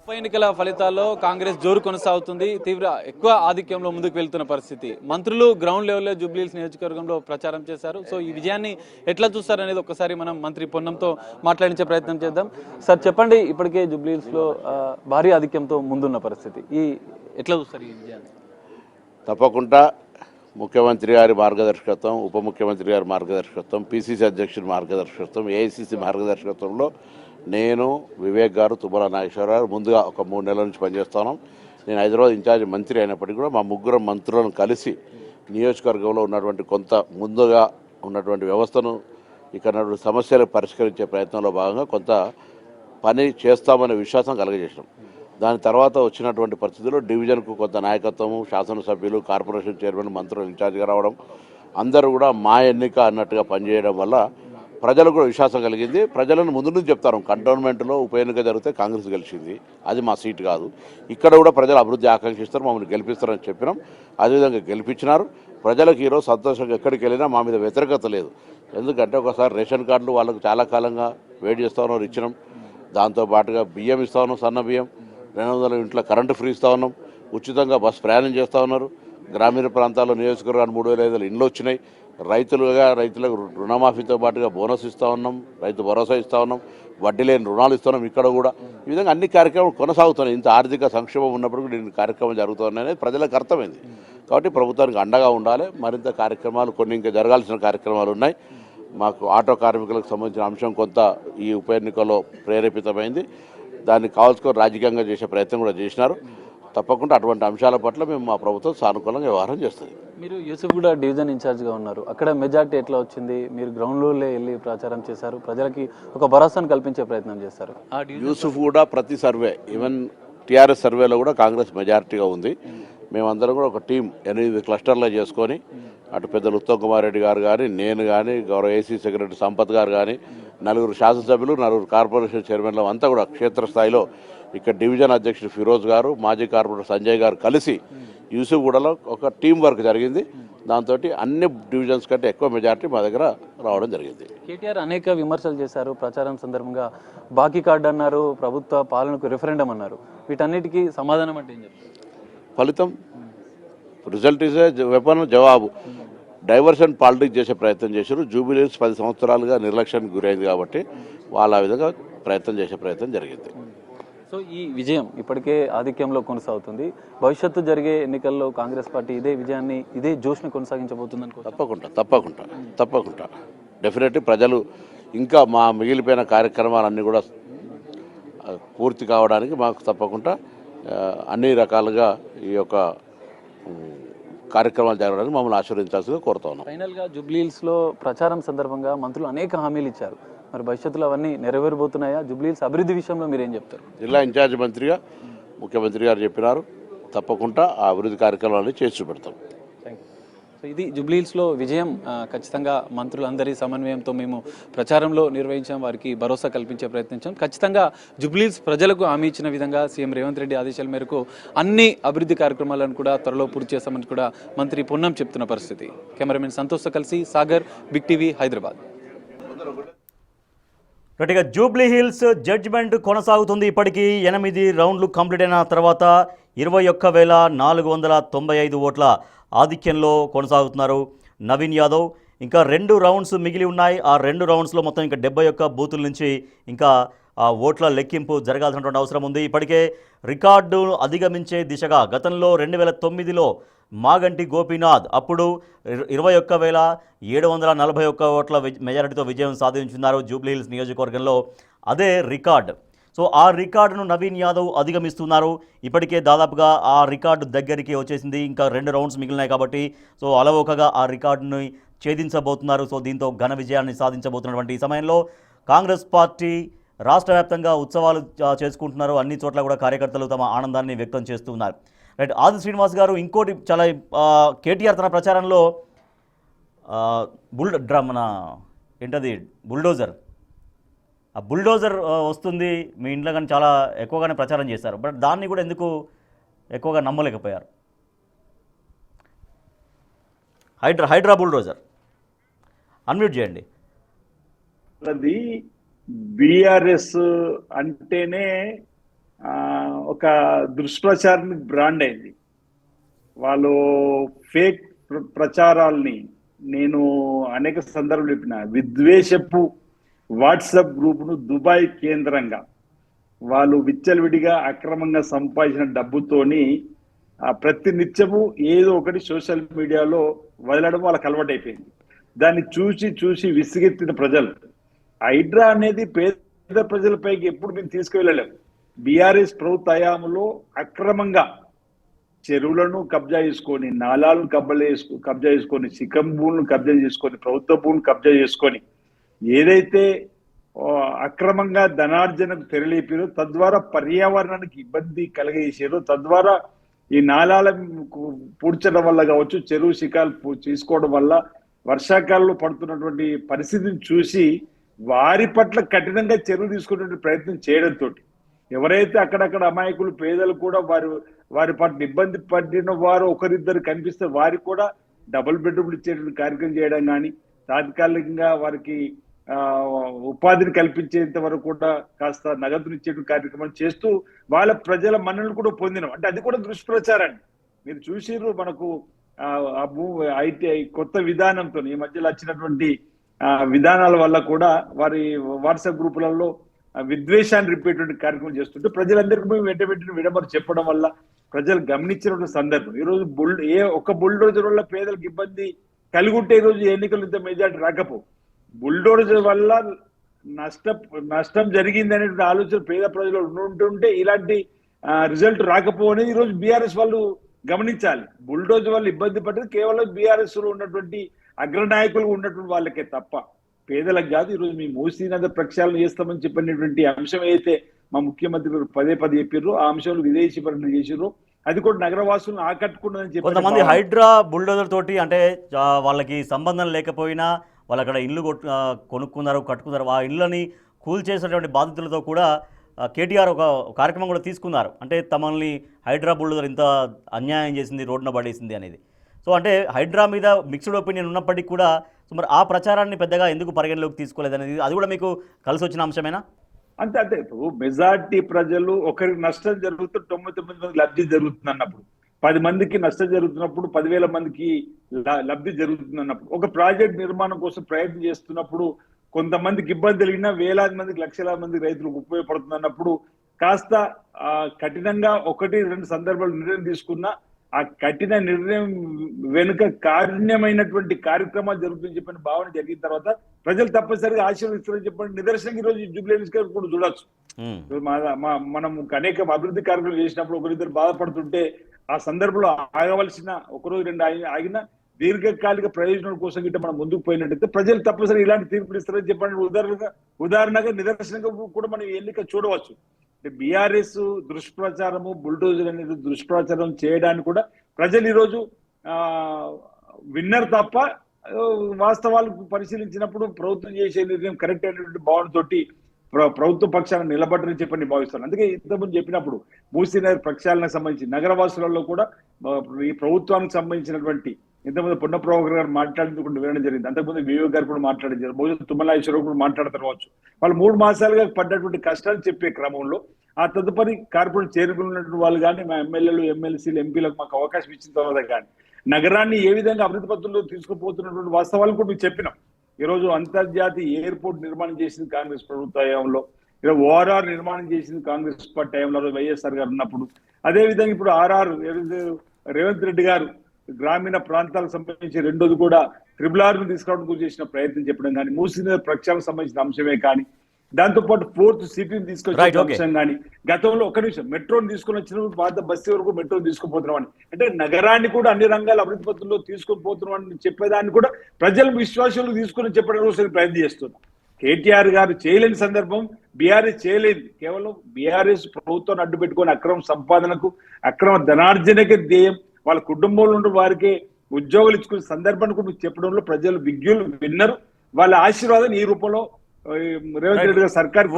ఉప ఎన్నికల ఫలితాల్లో కాంగ్రెస్ జోరు కొనసాగుతుంది. ఎక్కువ ఆధిక్యంలో ముందుకు వెళ్తున్న పరిస్థితి. మంత్రులు గ్రౌండ్ లెవెల్లో జూబ్లీహిల్స్ నియోజకవర్గంలో ప్రచారం చేశారు. సో ఈ విజయాన్ని ఎట్లా చూస్తారనేది ఒక్కసారి మనం మంత్రి పొన్నంతో మాట్లాడించే ప్రయత్నం చేద్దాం. సార్ చెప్పండి, ఇప్పటికే జూబ్లీహిల్స్ లో భారీ ఆధిక్యంతో ముందున్న పరిస్థితి, ఎట్లా చూస్తారు ఈ విజయాన్ని? తప్పకుండా ముఖ్యమంత్రి గారి మార్గదర్శకత్వం, ఉప ముఖ్యమంత్రి గారి మార్గదర్శకత్వం, పిసిసి అధ్యక్షుడి మార్గదర్శకత్వం, ఏఐసిసి మార్గదర్శకత్వంలో నేను, వివేక్ గారు, తుమ్మల నాగేశ్వరరావు ముందుగా ఒక 3 నెలల నుంచి పనిచేస్తున్నాం. నేను హైదరాబాద్ ఇన్ఛార్జ్ మంత్రి అయినప్పటికీ కూడా మా ముగ్గురు మంత్రులను కలిసి నియోజకవర్గంలో ఉన్నటువంటి కొంత ముందుగా ఉన్నటువంటి వ్యవస్థను, ఇక్కడ సమస్యలు పరిష్కరించే ప్రయత్నంలో భాగంగా కొంత పని చేస్తామనే విశ్వాసం కలగజేసినాం. దాని తర్వాత వచ్చినటువంటి పరిస్థితుల్లో డివిజన్కు కొంత నాయకత్వము, శాసనసభ్యులు, కార్పొరేషన్ చైర్మన్, మంత్రులు ఇన్ఛార్జిగా రావడం, అందరూ కూడా మా ఎన్నిక అన్నట్టుగా పనిచేయడం వల్ల ప్రజలకు కూడా విశ్వాసం కలిగింది. ప్రజలను ముందు నుంచి చెప్తారు, కంటోన్మెంట్లో ఉప ఎన్నిక జరిగితే కాంగ్రెస్ గెలిచింది, అది మా సీటు కాదు, ఇక్కడ కూడా ప్రజలు అభివృద్ధి ఆకాంక్షిస్తారు, మమ్మల్ని గెలిపిస్తారని చెప్పినాం. అదేవిధంగా గెలిపించినారు. ప్రజలకు ఈరోజు సంతోషంగా ఎక్కడికి వెళ్ళినా మా మీద వ్యతిరేకత లేదు. ఎందుకంటే ఒకసారి రేషన్ కార్డులు వాళ్ళకు చాలా కాలంగా వెయిట్ చేస్తూ ఉన్నారు, ఇచ్చినాం. దాంతోపాటుగా బియ్యం ఇస్తూ ఉన్నాం, సన్న బియ్యం, 200 ఇంట్లో కరెంటు ఫ్రీ ఇస్తూ ఉన్నాం, ఉచితంగా బస్సు ప్రయాణం చేస్తూ ఉన్నారు. గ్రామీణ ప్రాంతాల్లో నియోజకవర్గానికి 3,500 ఇండ్లు వచ్చినాయి. రైతులకు రుణమాఫీతో పాటుగా బోనస్ ఇస్తూ ఉన్నాం, రైతు భరోసా ఇస్తూ ఉన్నాం, వడ్డీ లేని రుణాలు ఇస్తున్నాం. ఇక్కడ కూడా ఈ విధంగా అన్ని కార్యక్రమాలు కొనసాగుతున్నాయి. ఇంత ఆర్థిక సంక్షేమం ఉన్నప్పుడు కూడా ఇన్ని కార్యక్రమాలు జరుగుతున్నాయనేది ప్రజలకు అర్థమైంది. కాబట్టి ప్రభుత్వానికి అండగా ఉండాలి. మరింత కార్యక్రమాలు, కొన్ని ఇంకా జరగాల్సిన కార్యక్రమాలు ఉన్నాయి. మాకు ఆటో కార్మికులకు సంబంధించిన అంశం కొంత ఈ ఉప ఎన్నికల్లో ప్రేరేపితమైంది. దాన్ని కావాల్సుకొని రాజకీయంగా చేసే ప్రయత్నం కూడా చేసినారు. తప్పకుండా అటువంటి అంశాల పట్ల మేము మా ప్రభుత్వం సానుకూలంగా వ్యవహారం చేస్తుంది. మీరు యూసుఫ్గూడ డివిజన్ ఇన్ఛార్జ్గా ఉన్నారు, అక్కడ మెజార్టీ ఎట్లా వచ్చింది? మీరు గ్రౌండ్లో వెళ్ళి ప్రచారం చేశారు, ప్రజలకి ఒక భరోసాను కల్పించే ప్రయత్నం చేశారు. యూసుఫ్గూడ ప్రతి సర్వే, ఈవెన్ టీఆర్ఎస్ సర్వేలో కూడా కాంగ్రెస్ మెజారిటీగా ఉంది. మేమందరం కూడా ఒక టీం 8 క్లస్టర్లో చేసుకొని, అటు పెద్దలు ఉత్తమ్ కుమార్ రెడ్డి గారు కానీ, నేను కానీ, గౌరవ ఏసీ సెక్రటరీ సంపత్ గారు కానీ, 4 శాసనసభ్యులు, 4 కార్పొరేషన్ చైర్మన్లు అంతా కూడా క్షేత్రస్థాయిలో, ఇక్కడ డివిజన్ అధ్యక్షుడు ఫిరోజ్ గారు, మాజీ కార్పొరేటర్ సంజయ్ గారు కలిసి యూసుఫ్గూడలో ఒక టీం వర్క్ జరిగింది. దాంతో అన్ని డివిజన్స్ కంటే ఎక్కువ మెజారిటీ మా దగ్గర రావడం జరిగింది. కేటీఆర్ అనేక విమర్శలు చేశారు ప్రచారం సందర్భంగా. బాకీ కార్డు అన్నారు, ప్రభుత్వ పాలనకు రిఫరెండం అన్నారు. వీటన్నిటికీ సమాధానం అంటే ఏం చెప్తారు? ఫలితం, రిజల్ట్ ఈజ్ ఏ వెపన్, జవాబు. డైవర్షన్ పాలిటిక్స్ చేసే ప్రయత్నం చేశారు. జూబిలీహిల్స్ 10 సంవత్సరాలుగా నిర్లక్ష్యానికి గురైంది కాబట్టి వాళ్ళు ఆ విధంగా ప్రయత్నం చేసే ప్రయత్నం జరిగింది. సో ఈ విజయం ఇప్పటికే ఆధిక్యంలో కొనసాగుతుంది. భవిష్యత్తు జరిగే ఎన్నికల్లో కాంగ్రెస్ పార్టీ ఇదే విజయాన్ని, ఇదే జోష్ని కొనసాగించబోతుంది అనుకో. తప్పకుండా డెఫినెట్లీ ప్రజలు ఇంకా మా మిగిలిపోయిన కార్యక్రమాలన్నీ కూడా పూర్తి కావడానికి మాకు తప్పకుండా అన్ని రకాలుగా ఈ యొక్క కార్యక్రమాలు జరగడానికి మమ్మల్ని ఆశీర్వదించాల్సిందిగా కోరుతా ఉన్నాం. ఫైనల్గా జూబ్లీహిల్స్లో ప్రచారం సందర్భంగా మంత్రులు అనేక హామీలు ఇచ్చారు. మరి భవిష్యత్తులో అవన్నీ నెరవేరబోతున్నాయా? జూబ్లీహిల్స్ అభివృద్ధి విషయంలో మీరేం చెప్తారు? జిల్లా ఇన్ఛార్జ్ మంత్రిగా ముఖ్యమంత్రి గారు చెప్పినారు, తప్పకుండా ఆ అభివృద్ధి కార్యక్రమాలని చేసి చూపెడతాం. సో ఇది జూబ్లీహిల్స్లో విజయం. ఖచ్చితంగా మంత్రులందరి సమన్వయంతో మేము ప్రచారంలో నిర్వహించాం, వారికి భరోసా కల్పించే ప్రయత్నించాం. ఖచ్చితంగా జూబ్లీహిల్స్ ప్రజలకు హామీ ఇచ్చిన విధంగా సీఎం రేవంత్ రెడ్డి ఆదేశాల మేరకు అన్ని అభివృద్ధి కార్యక్రమాలను కూడా త్వరలో పూర్తి చేస్తామని కూడా మంత్రి పొన్నం చెప్తున్న పరిస్థితి. కెమెరామెన్ సంతోష్తో కలిసి సాగర్, బిగ్ టీవీ, హైదరాబాద్. గట్టిగా జూబ్లీహిల్స్ జడ్జిమెంట్ కొనసాగుతుంది. ఇప్పటికీ 8 రౌండ్లు కంప్లీట్ అయిన తర్వాత 21,495 ఓట్ల ఆధిక్యంలో కొనసాగుతున్నారు నవీన్ యాదవ్. ఇంకా 2 రౌండ్స్ మిగిలి ఉన్నాయి. ఆ 2 రౌండ్స్లో మొత్తం ఇంకా 71 బూతుల నుంచి ఇంకా ఓట్ల లెక్కింపు జరగాల్సినటువంటి అవసరం ఉంది. ఇప్పటికే రికార్డు అధిగమించే దిశగా గతంలో 2009లో మాగంటి గోపీనాథ్ అప్పుడు 21,741 ఓట్ల మెజారిటీతో విజయం సాధించున్నారు జూబ్లీహిల్స్ నియోజకవర్గంలో. అదే రికార్డ్. సో ఆ రికార్డును నవీన్ యాదవ్ అధిగమిస్తున్నారు. ఇప్పటికే దాదాపుగా ఆ రికార్డు దగ్గరికి వచ్చేసింది. ఇంకా 2 రౌండ్స్ మిగిలినాయి కాబట్టి సో అలవోకగా ఆ రికార్డుని ఛేదించబోతున్నారు. సో దీంతో ఘన విజయాన్ని సాధించబోతున్నటువంటి ఈ సమయంలో కాంగ్రెస్ పార్టీ రాష్ట్ర వ్యాప్తంగా ఉత్సవాలు చేసుకుంటున్నారు. అన్ని చోట్ల కూడా కార్యకర్తలు తమ ఆనందాన్ని వ్యక్తం చేస్తున్నారు. రైట్, ఆది శ్రీనివాస్ గారు, ఇంకోటి చాలా కేటీఆర్ తన ప్రచారంలో బుల్డోజర్, ఆ బుల్డోజర్ వస్తుంది మీ ఇంట్లో కానీ చాలా ఎక్కువగానే ప్రచారం చేశారు. బట్ దాన్ని కూడా ఎందుకు ఎక్కువగా నమ్మలేకపోయారు? హైడ్రా బుల్డోజర్ అన్మ్యూట్ చేయండి. బీఆర్ఎస్ అంటేనే ఒక దుష్ప్రచారానికి బ్రాండ్ అయింది. వాళ్ళు ఫేక్ ప్రచారాల్ని నేను అనేక సందర్భాలు చెప్పిన, విద్వేషపు వాట్సాప్ గ్రూపును దుబాయ్ కేంద్రంగా వాళ్ళు విచ్చలవిడిగా అక్రమంగా సంపాదించిన డబ్బుతోని ప్రతి నిత్యము ఏదో ఒకటి సోషల్ మీడియాలో వదలడం వాళ్ళకి అలవాటైపోయింది. దాన్ని చూసి చూసి విసిగెత్తిన ప్రజలు, హైడ్రా అనేది పేద ప్రజలపైకి ఎప్పుడు మేము తీసుకువెళ్ళలేము. బీఆర్ఎస్ ప్రభుత్వ హయాంలో అక్రమంగా చెరువులను కబ్జా చేసుకొని, నాలాలను కబ్జా చేసుకొని, శిఖం భూములను కబ్జా చేసుకొని, ప్రభుత్వ భూములను కబ్జా చేసుకొని ఏదైతే అక్రమంగా ధనార్జనకు తెరలేపారో, తద్వారా పర్యావరణానికి ఇబ్బంది కలిగేసారో, తద్వారా ఈ నాలాల పూడ్చడం వల్ల కావచ్చు, చెరువు శిఖాలు తీసుకోవడం వల్ల వర్షాకాలంలో పడుతున్నటువంటి పరిస్థితిని చూసి వారి పట్ల కఠినంగా చర్యలు తీసుకునే ప్రయత్నం చేయడంతో ఎవరైతే అక్కడక్కడ అమాయకులు పేదలు కూడా వారి పట్ల ఇబ్బంది పడిన వారు ఒకరిద్దరు కనిపిస్తే వారికి కూడా డబుల్ బెడ్రూమ్లు ఇచ్చేటువంటి కార్యక్రమం చేయడం కానీ, తాత్కాలికంగా వారికి ఉపాధిని కల్పించేంత వరకు కూడా కాస్త నగదును ఇచ్చేటువంటి కార్యక్రమం చేస్తూ వాళ్ళ ప్రజల మన్ననలు కూడా పొందినాం. అంటే అది కూడా దుష్ప్రచారాన్ని మీరు చూసిర్రు. మనకు ఐటీ కొత్త విధానంతో ఈ మధ్యలో వచ్చినటువంటి విధానాల వల్ల కూడా వారి వాట్సాప్ గ్రూపులలో విద్వేషాన్ని రిపేటువంటి కార్యక్రమం చేస్తుంటే ప్రజలందరికీ మేము వెంటబెట్టిన విడమరు చెప్పడం వల్ల ప్రజలు గమనించినటువంటి సందర్భం. ఈరోజు ఒక బుల్డోజర్ వల్ల పేదలకు ఇబ్బంది కలిగి ఉంటే ఈరోజు ఎన్నికలు ఇంత మెజార్టీ రాకపో, బుల్డోజర్ వల్ల నష్టం జరిగింది అనేటువంటి ఆలోచన పేద ప్రజలు ఉంటుంటే ఇలాంటి రిజల్ట్ రాకపో అనేది ఈరోజు బీఆర్ఎస్ వాళ్ళు గమనించాలి. బుల్డోజర్ వల్ల ఇబ్బంది పడ్డది కేవలం బీఆర్ఎస్ లో ఉన్నటువంటి అగ్రనాయకులు ఉన్నటువంటి వాళ్ళకే తప్ప పేదలకు కాదు. ఈరోజు మీ మూసీ నది ప్రక్షాళన చేస్తామని చెప్పినటువంటి అంశం అయితే మా ముఖ్యమంత్రి పదే చెప్పారు. ఆ అంశంలో విదేశీ పర్యటన చేసారు. అది కూడా నగరవాసులను ఆకట్టుకున్నదని చెప్పి కొంతమంది హైడ్రా బుల్డోజర్ తోటి అంటే వాళ్ళకి సంబంధం లేకపోయినా వాళ్ళు అక్కడ ఇల్లు కొనుక్కున్నారు, కట్టుకున్నారు. ఆ ఇళ్ళని కూల్చేసినటువంటి బాధితులతో కూడా కేటీఆర్ ఒక కార్యక్రమం కూడా తీసుకున్నారు. అంటే తమల్ని హైడ్రా బుల్డోజర్ ఇంత అన్యాయం చేసింది, రోడ్డున పడేసింది అనేది. సో అంటే హైడ్రా మీద మిక్స్డ్ ఒపీనియన్ ఉన్నప్పటికీ కూడా సో మరి ఆ ప్రచారాన్ని పెద్దగా ఎందుకు పరిగణలోకి తీసుకోలేదనేది అది కూడా మీకు కలిసి వచ్చిన అంశమేనా? అంతే ఇప్పుడు మెజార్టీ ప్రజలు ఒకరికి నష్టం జరుగుతూ 99 మంది లబ్ధి జరుగుతుంది అన్నప్పుడు, 10 మందికి నష్టం జరుగుతున్నప్పుడు 10,000 మందికి లబ్ధి జరుగుతుంది అన్నప్పుడు, ఒక ప్రాజెక్ట్ నిర్మాణం కోసం ప్రయత్నం చేస్తున్నప్పుడు కొంతమందికి ఇబ్బంది కలిగినా వేలాది మందికి లక్షలాది మంది రైతులకు ఉపయోగపడుతుంది అన్నప్పుడు కాస్త కఠినంగా 1-2 సందర్భాలు నిర్ణయం తీసుకున్నా ఆ కఠిన నిర్ణయం వెనుక కారుణ్యమైనటువంటి కార్యక్రమాలు జరుగుతుందని చెప్పిన భావన జరిగిన తర్వాత ప్రజలు తప్పనిసరిగా ఆశీర్వదిస్తారని చెప్పండి నిదర్శనం ఈ రోజు జూబ్లీహిల్స్ కూడా చూడొచ్చు. మనం అనేక అభివృద్ధి కార్యక్రమాలు చేసినప్పుడు ఒకరిద్దరు బాధపడుతుంటే ఆ సందర్భంలో ఆగవలసిన 1-2 ఆగిన దీర్ఘకాలిక ప్రయోజనాల కోసం గిట్ట మనం ముందుకు పోయినట్టయితే ప్రజలు తప్పనిసరిగా ఇలాంటి తీర్పులు ఇస్తారని చెప్పండి. ఉదాహరణగా నిదర్శనంగా కూడా మనం ఎన్నిక చూడవచ్చు. బీఆర్ఎస్ దుష్ప్రచారము, బుల్డోజర్ అనేది దుష్ప్రచారం చేయడానికి కూడా ప్రజలు ఈరోజు విన్నర్ తప్ప వాస్తవాలు పరిశీలించినప్పుడు ప్రభుత్వం చేసే నిర్ణయం కరెక్ట్ అయినటువంటి భావనతోటి ప్రభుత్వ పక్షాన్ని నిలబడ్డని చెప్పని భావిస్తాను. అందుకే ఇంతకుముందు చెప్పినప్పుడు మూసీ నది ప్రక్షాళనకు సంబంధించి నగరవాసులలో కూడా ఈ ప్రభుత్వానికి సంబంధించినటువంటి ఇంతకుముందు పొన్న ప్రభాకర్ గారు మాట్లాడేందుకు వివరణ జరిగింది. అంతకుముందు వివేక్ గారు కూడా మాట్లాడారు, బహుశా తుమ్మలాశ్వరరావు కూడా మాట్లాడతారు కావచ్చు. వాళ్ళు 3 మాసాలుగా పడ్డటువంటి కష్టాలు చెప్పే క్రమంలో ఆ తదుపరి కార్పొరేట్ చైర్మన్ ఉన్నటువంటి వాళ్ళు కానీ మా ఎమ్మెల్యేలు, ఎమ్మెల్సీలు, ఎంపీలకు మాకు అవకాశం ఇచ్చిన తర్వాత కానీ నగరాన్ని ఏ విధంగా అభివృద్ధి పత్రంలో తీసుకుపోతున్నటువంటి వాస్తవాలు కూడా మీకు చెప్పినాం. ఈరోజు అంతర్జాతీయ ఎయిర్పోర్ట్ నిర్మాణం చేసింది కాంగ్రెస్ ప్రభుత్వ హయాంలో, ఇలా ఓఆర్ఆర్ నిర్మాణం చేసింది కాంగ్రెస్ పార్టీ హయాంలో వైఎస్ఆర్ గారు ఉన్నప్పుడు. అదేవిధంగా ఇప్పుడు ఆర్ఆర్ రేవంత్ రెడ్డి గారు గ్రామీణ ప్రాంతాలకు సంబంధించి రెండోది కూడా RRR తీసుకురావడానికి చేసిన ప్రయత్నం చెప్పడం కానీ, మూసీ నది ప్రక్షాళనకు సంబంధించిన అంశమే కానీ, దాంతో పాటు 4th సిటీని తీసుకొచ్చిన అంశం కానీ, గతంలో మెట్రోని తీసుకొని వచ్చినప్పుడు పాత బస్తీ వరకు మెట్రోని తీసుకుపోతున్నామని, అంటే నగరాన్ని కూడా అన్ని రంగాల అభివృద్ధి పత్రంలో తీసుకొని పోతున్నామని చెప్పేదాన్ని కూడా ప్రజల విశ్వాసాలు తీసుకుని చెప్పడం కోసం ప్రయత్నం చేస్తున్నాం. కేటీఆర్ గారు చేయలేని సందర్భం బీఆర్ఎస్ చేయలేదు. కేవలం బీఆర్ఎస్ ప్రభుత్వాన్ని అడ్డు పెట్టుకొని అక్రమ సంపాదనకు, అక్రమ ధనార్జనకే ధ్యేయం, వాళ్ళ కుటుంబంలో ఉండే వారికి ఉద్యోగాలు ఇచ్చుకునే సందర్భాన్ని కూడా చెప్పడంలో ప్రజలు విన్నరు. వాళ్ళ ఆశీర్వాదం ఈ రూపంలో రేవంత్ రెడ్డి గారు సర్కార్